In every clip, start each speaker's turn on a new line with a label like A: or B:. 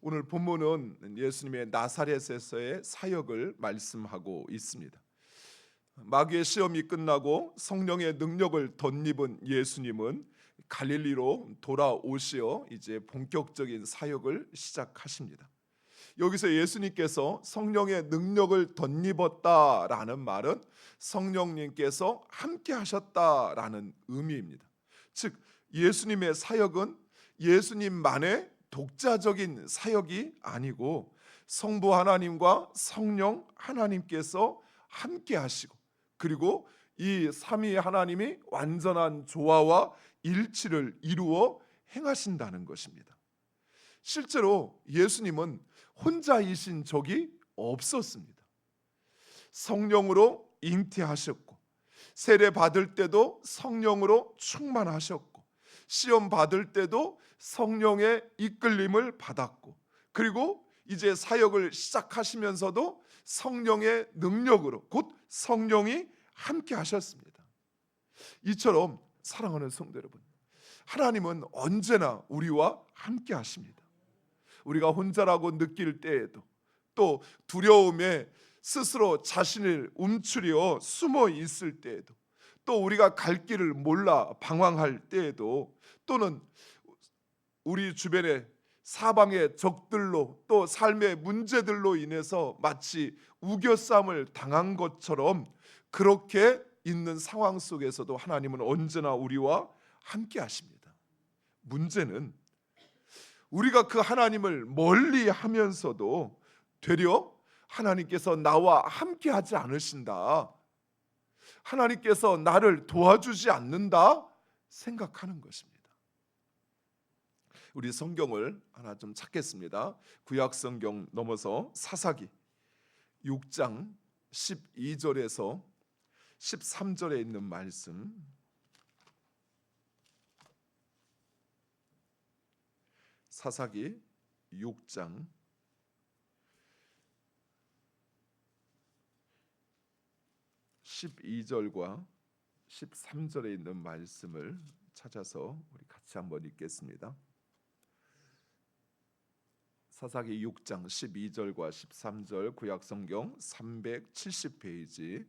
A: 오늘 본문은 예수님의 나사렛에서의 사역을 말씀하고 있습니다. 마귀의 시험이 끝나고 성령의 능력을 덧입은 예수님은 갈릴리로 돌아오시어 이제 본격적인 사역을 시작하십니다. 여기서 예수님께서 성령의 능력을 덧입었다라는 말은 성령님께서 함께 하셨다라는 의미입니다. 즉 예수님의 사역은 예수님만의 독자적인 사역이 아니고 성부 하나님과 성령 하나님께서 함께 하시고, 그리고 이 삼위 하나님이 완전한 조화와 일치를 이루어 행하신다는 것입니다. 실제로 예수님은 혼자이신 적이 없었습니다. 성령으로 잉태하셨고, 세례 받을 때도 성령으로 충만하셨고, 시험 받을 때도 성령의 이끌림을 받았고, 그리고 이제 사역을 시작하시면서도 성령의 능력으로, 곧 성령이 함께 하셨습니다. 이처럼 사랑하는 성도 여러분, 하나님은 언제나 우리와 함께 하십니다. 우리가 혼자라고 느낄 때에도, 또 두려움에 스스로 자신을 움츠려 숨어 있을 때에도, 또 우리가 갈 길을 몰라 방황할 때에도, 또는 우리 주변에 사방의 적들로 또 삶의 문제들로 인해서 마치 우겨쌈을 당한 것처럼 그렇게 있는 상황 속에서도 하나님은 언제나 우리와 함께 하십니다. 문제는 우리가 그 하나님을 멀리 하면서도 되려 하나님께서 나와 함께 하지 않으신다, 하나님께서 나를 도와주지 않는다 생각하는 것입니다. 우리 성경을 하나 좀 찾겠습니다. 구약 성경 넘어서 사사기 6장 12절에서 13절에 있는 말씀, 사사기 6장 12절과 13절에 있는 말씀을 찾아서 우리 같이 한번 읽겠습니다. 사사기 6장 12절과 13절 구약성경 370페이지,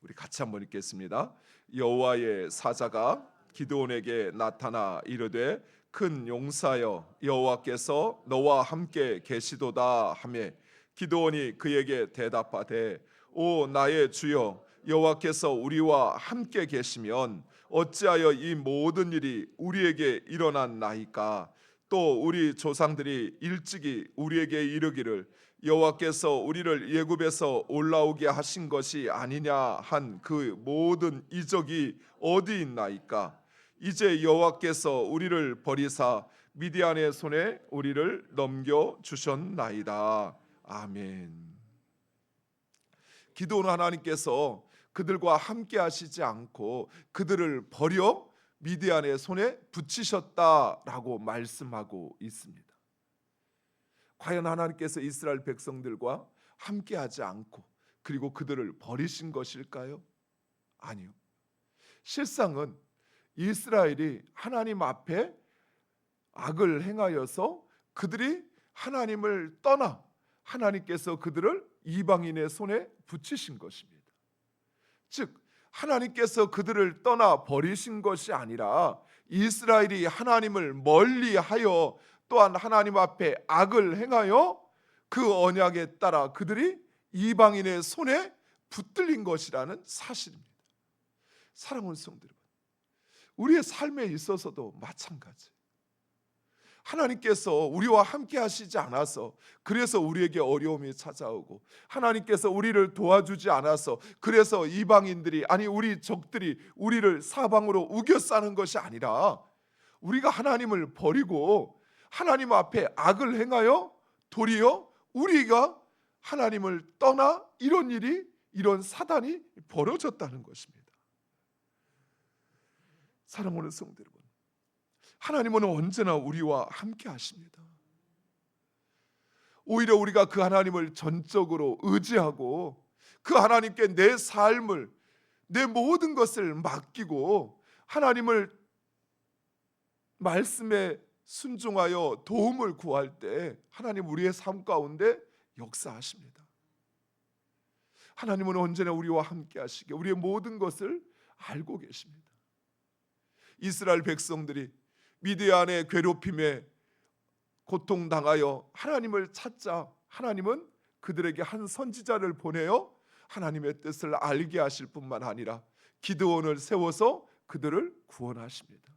A: 우리 같이 한번 읽겠습니다. 여호와의 사자가 기드온에게 나타나 이르되 큰 용사여 여호와께서 너와 함께 계시도다 하매, 기드온이 그에게 대답하되 오 나의 주여 여호와께서 우리와 함께 계시면 어찌하여 이 모든 일이 우리에게 일어났나이까? 또 우리 조상들이 일찍이 우리에게 이르기를 여호와께서 우리를 애굽에서 올라오게 하신 것이 아니냐 한 그 모든 이적이 어디 있나이까? 이제 여호와께서 우리를 버리사 미디안의 손에 우리를 넘겨 주셨나이다. 아멘. 기드온 하나님께서 그들과 함께 하시지 않고 그들을 버려 미디안의 손에 붙이셨다라고 말씀하고 있습니다. 과연 하나님께서 이스라엘 백성들과 함께하지 않고 그리고 그들을 버리신 것일까요? 아니요. 실상은 이스라엘이 하나님 앞에 악을 행하여서 그들이 하나님을 떠나 하나님께서 그들을 이방인의 손에 붙이신 것입니다. 즉 하나님께서 그들을 떠나 버리신 것이 아니라 이스라엘이 하나님을 멀리하여 또한 하나님 앞에 악을 행하여 그 언약에 따라 그들이 이방인의 손에 붙들린 것이라는 사실입니다. 사랑하는 성도 여러분, 우리의 삶에 있어서도 마찬가지. 하나님께서 우리와 함께 하시지 않아서 그래서 우리에게 어려움이 찾아오고, 하나님께서 우리를 도와주지 않아서 그래서 이방인들이, 아니 우리 적들이 우리를 사방으로 우겨싸는 것이 아니라, 우리가 하나님을 버리고 하나님 앞에 악을 행하여 도리어 우리가 하나님을 떠나 이런 일이, 이런 사단이 벌어졌다는 것입니다. 사랑하는 성도 여러분, 하나님은 언제나 우리와 함께 하십니다. 오히려 우리가 그 하나님을 전적으로 의지하고 그 하나님께 내 삶을, 내 모든 것을 맡기고 하나님을 말씀에 순종하여 도움을 구할 때 하나님 우리의 삶 가운데 역사하십니다. 하나님은 언제나 우리와 함께 하시게 우리의 모든 것을 알고 계십니다. 이스라엘 백성들이 미디안의 괴롭힘에 고통당하여 하나님을 찾자 하나님은 그들에게 한 선지자를 보내어 하나님의 뜻을 알게 하실 뿐만 아니라 기드온을 세워서 그들을 구원하십니다.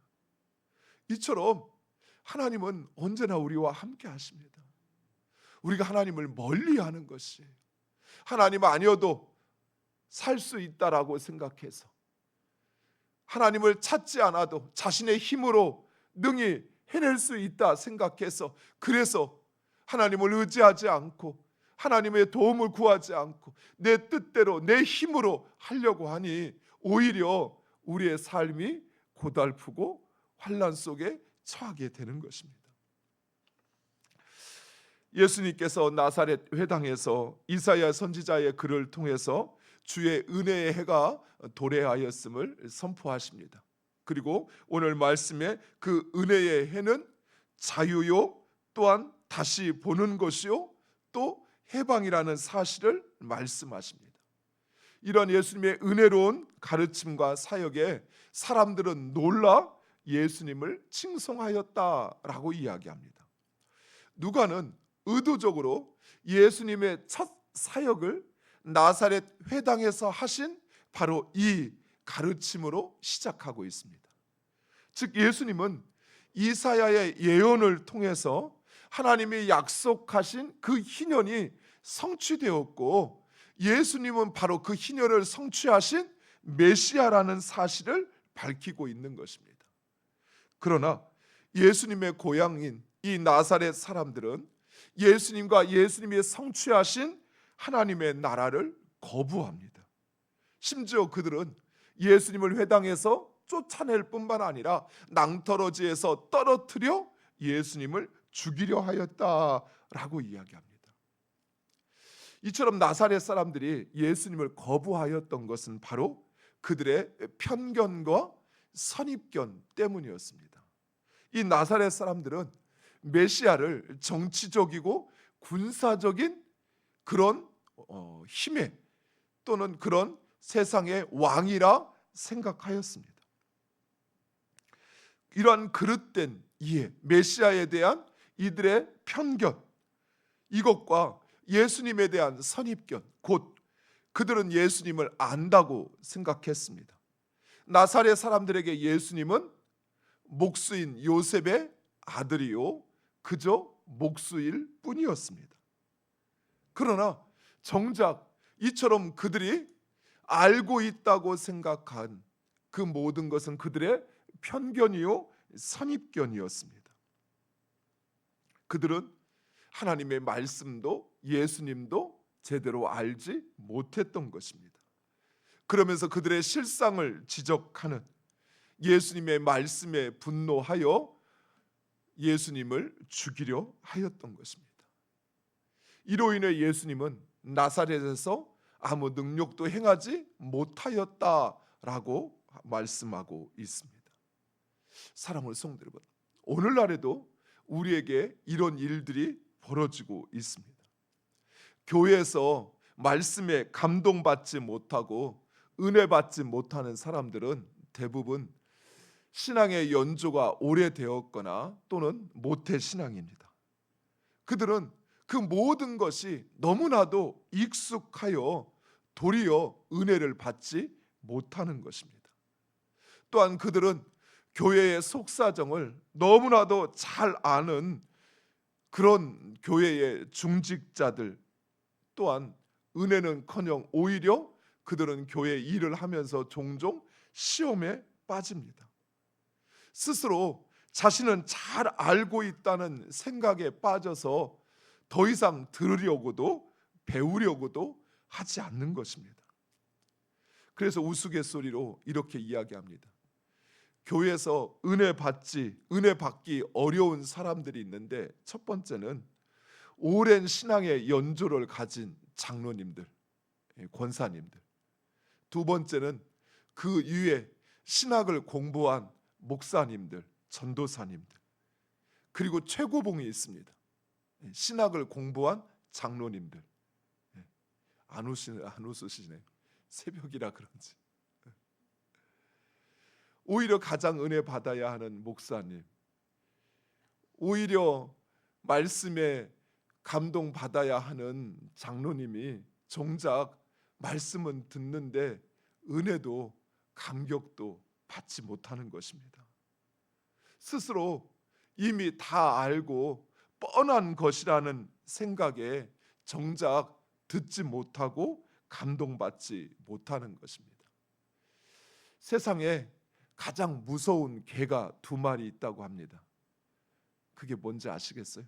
A: 이처럼 하나님은 언제나 우리와 함께 하십니다. 우리가 하나님을 멀리하는 것이 하나님 아니어도 살 수 있다라고 생각해서 하나님을 찾지 않아도 자신의 힘으로 능히 해낼 수 있다 생각해서 그래서 하나님을 의지하지 않고 하나님의 도움을 구하지 않고 내 뜻대로 내 힘으로 하려고 하니 오히려 우리의 삶이 고달프고 환난 속에 처하게 되는 것입니다. 예수님께서 나사렛 회당에서 이사야 선지자의 글을 통해서 주의 은혜의 해가 도래하였음을 선포하십니다. 그리고 오늘 말씀에 그 은혜의 해는 자유요 또한 다시 보는 것이요 또 해방이라는 사실을 말씀하십니다. 이런 예수님의 은혜로운 가르침과 사역에 사람들은 놀라 예수님을 칭송하였다라고 이야기합니다. 누가는 의도적으로 예수님의 첫 사역을 나사렛 회당에서 하신 바로 이 가르침으로 시작하고 있습니다. 즉 예수님은 이사야의 예언을 통해서 하나님이 약속하신 그 희년이 성취되었고 예수님은 바로 그 희년을 성취하신 메시아라는 사실을 밝히고 있는 것입니다. 그러나 예수님의 고향인 이 나사렛 사람들은 예수님과 예수님이 성취하신 하나님의 나라를 거부합니다. 심지어 그들은 예수님을 회당에서 쫓아낼 뿐만 아니라 낭떠러지에서 떨어뜨려 예수님을 죽이려 하였다라고 이야기합니다. 이처럼 나사렛 사람들이 예수님을 거부하였던 것은 바로 그들의 편견과 선입견 때문이었습니다. 이 나사렛 사람들은 메시아를 정치적이고 군사적인 그런 힘에 또는 그런 세상의 왕이라 생각하였습니다. 이러한 그릇된 이해, 메시아에 대한 이들의 편견, 이것과 예수님에 대한 선입견, 곧 그들은 예수님을 안다고 생각했습니다. 나사렛 사람들에게 예수님은 목수인 요셉의 아들이요 그저 목수일 뿐이었습니다. 그러나 정작 이처럼 그들이 알고 있다고 생각한 그 모든 것은 그들의 편견이요 선입견이었습니다. 그들은 하나님의 말씀도 예수님도 제대로 알지 못했던 것입니다. 그러면서 그들의 실상을 지적하는 예수님의 말씀에 분노하여 예수님을 죽이려 하였던 것입니다. 이로 인해 예수님은 나사렛에서 아무 능력도 행하지 못하였다라고 말씀하고 있습니다. 사랑하는 성도 여러분, 오늘날에도 우리에게 이런 일들이 벌어지고 있습니다. 교회에서 말씀에 감동받지 못하고 은혜 받지 못하는 사람들은 대부분 신앙의 연조가 오래되었거나 또는 모태 신앙입니다. 그들은 그 모든 것이 너무나도 익숙하여 도리어 은혜를 받지 못하는 것입니다. 또한 그들은 교회의 속사정을 너무나도 잘 아는 그런 교회의 중직자들 또한 은혜는커녕 오히려 그들은 교회 일을 하면서 종종 시험에 빠집니다. 스스로 자신은 잘 알고 있다는 생각에 빠져서 더 이상 들으려고도 배우려고도 하지 않는 것입니다. 그래서 우스갯소리로 이렇게 이야기합니다. 교회에서 은혜 받기 어려운 사람들이 있는데 첫 번째는 오랜 신앙의 연조를 가진 장로님들, 권사님들. 두 번째는 그 위에 신학을 공부한 목사님들, 전도사님들. 그리고 최고봉이 있습니다. 신학을 공부한 장로님들. 안 웃으시네요. 새벽이라 그런지. 오히려 가장 은혜 받아야 하는 목사님, 오히려 말씀에 감동 받아야 하는 장로님이 정작 말씀은 듣는데 은혜도 감격도 받지 못하는 것입니다. 스스로 이미 다 알고 뻔한 것이라는 생각에 정작 듣지 못하고 감동받지 못하는 것입니다. 세상에 가장 무서운 개가 2마리 있다고 합니다. 그게 뭔지 아시겠어요?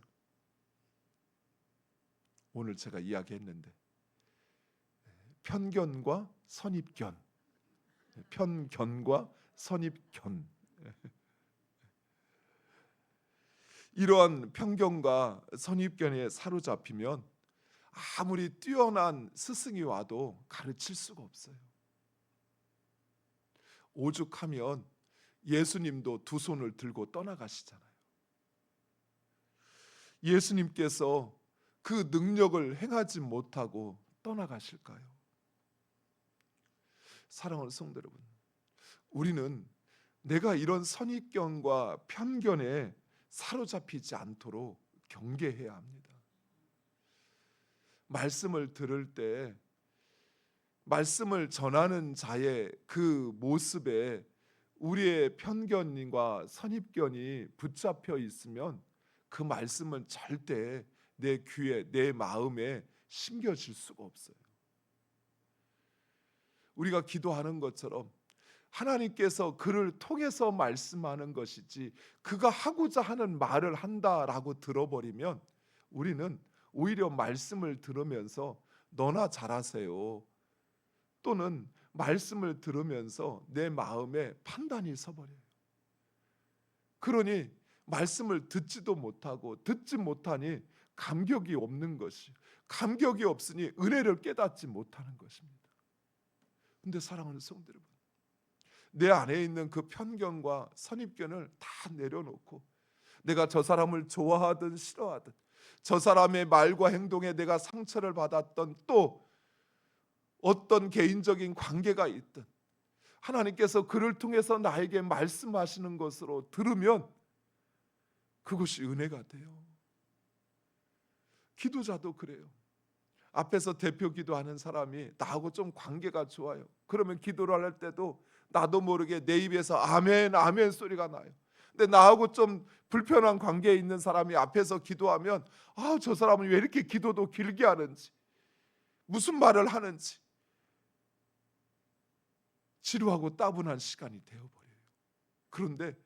A: 오늘 제가 이야기했는데 편견과 선입견, 편견과 선입견. 이러한 편견과 선입견에 사로잡히면 아무리 뛰어난 스승이 와도 가르칠 수가 없어요. 오죽하면 예수님도 2 손을 들고 떠나가시잖아요. 예수님께서 그 능력을 행하지 못하고 떠나가실까요? 사랑하는 성도 여러분, 우리는 내가 이런 선입견과 편견에 사로잡히지 않도록 경계해야 합니다. 말씀을 들을 때 말씀을 전하는 자의 그 모습에 우리의 편견과 선입견이 붙잡혀 있으면 그 말씀은 절대 내 귀에, 내 마음에 심겨질 수가 없어요. 우리가 기도하는 것처럼 하나님께서 그를 통해서 말씀하는 것이지 그가 하고자 하는 말을 한다라고 들어버리면 우리는 오히려 말씀을 들으면서 너나 잘하세요, 또는 말씀을 들으면서 내 마음에 판단이 서버려요. 그러니 말씀을 듣지도 못하고 듣지 못하니 감격이 없는 것이, 감격이 없으니 은혜를 깨닫지 못하는 것입니다. 근데 사랑하는 성도 여러분, 내 안에 있는 그 편견과 선입견을 다 내려놓고 내가 저 사람을 좋아하든 싫어하든 저 사람의 말과 행동에 내가 상처를 받았던, 또 어떤 개인적인 관계가 있든 하나님께서 그를 통해서 나에게 말씀하시는 것으로 들으면 그것이 은혜가 돼요. 기도자도 그래요. 앞에서 대표 기도하는 사람이 나하고 좀 관계가 좋아요. 그러면 기도를 할 때도 나도 모르게 내 입에서 아멘 아멘 소리가 나요. 근데 나하고 좀 불편한 관계에 있는 사람이 앞에서 기도하면 저 사람은 왜 이렇게 기도도 길게 하는지, 무슨 말을 하는지 지루하고 따분한 시간이 되어버려요. 그런데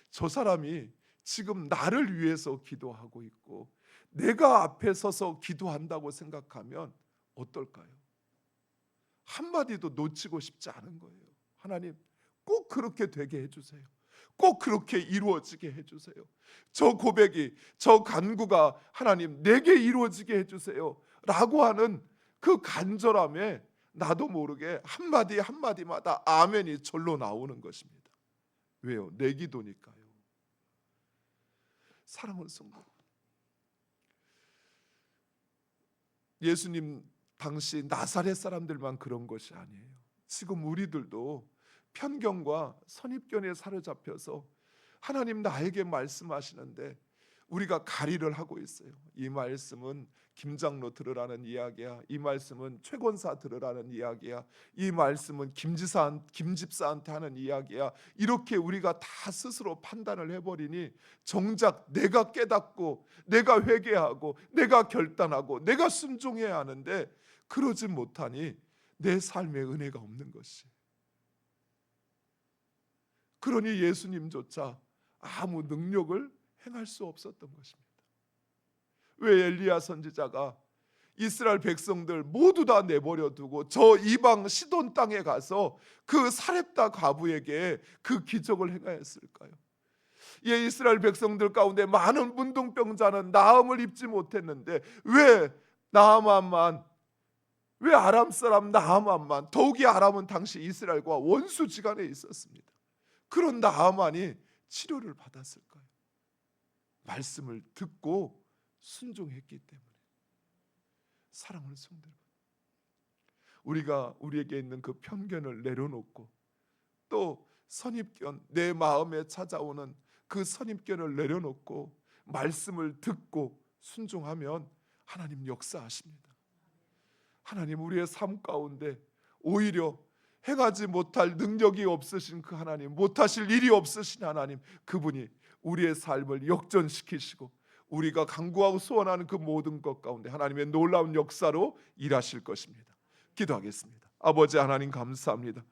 A: 저 사람이 지금 나를 위해서 기도하고 있고 내가 앞에 서서 기도한다고 생각하면 어떨까요? 한마디도 놓치고 싶지 않은 거예요. 하나님, 꼭 그렇게 되게 해주세요. 꼭 그렇게 이루어지게 해주세요. 저 고백이, 저 간구가 하나님 내게 이루어지게 해주세요 라고 하는 그 간절함에 나도 모르게 한마디 한마디마다 아멘이 절로 나오는 것입니다. 왜요? 내 기도니까요. 사랑하는 성도, 예수님 당시 나사렛 사람들만 그런 것이 아니에요. 지금 우리들도 편견과 선입견에 사로잡혀서 하나님 나에게 말씀하시는데 우리가 가리를 하고 있어요. 이 말씀은 김장로 들으라는 이야기야, 이 말씀은 최권사 들으라는 이야기야, 이 말씀은 김집사한테 하는 이야기야, 이렇게 우리가 다 스스로 판단을 해버리니 정작 내가 깨닫고 내가 회개하고 내가 결단하고 내가 순종해야 하는데 그러지 못하니 내 삶에 은혜가 없는 것이. 그러니 예수님조차 아무 능력을 행할 수 없었던 것입니다. 왜 엘리야 선지자가 이스라엘 백성들 모두 다 내버려 두고 저 이방 시돈 땅에 가서 그 사렙다 과부에게 그 기적을 행하였을까요? 이스라엘 백성들 가운데 많은 문둥병자는 나음을 입지 못했는데 왜 나아만만, 왜 아람 사람 나아만만, 더욱이 아람은 당시 이스라엘과 원수지간에 있었습니다. 그런 나아만이 치료를 받았을까요? 말씀을 듣고 순종했기 때문에. 사랑하는 성도 여러분, 우리가 우리에게 있는 그 편견을 내려놓고 또 선입견, 내 마음에 찾아오는 그 선입견을 내려놓고 말씀을 듣고 순종하면 하나님 역사하십니다. 하나님 우리의 삶 가운데 오히려 행하지 못할 능력이 없으신 그 하나님, 못하실 일이 없으신 하나님, 그분이 우리의 삶을 역전시키시고 우리가 간구하고 소원하는 그 모든 것 가운데 하나님의 놀라운 역사로 일하실 것입니다. 기도하겠습니다. 아버지 하나님 감사합니다.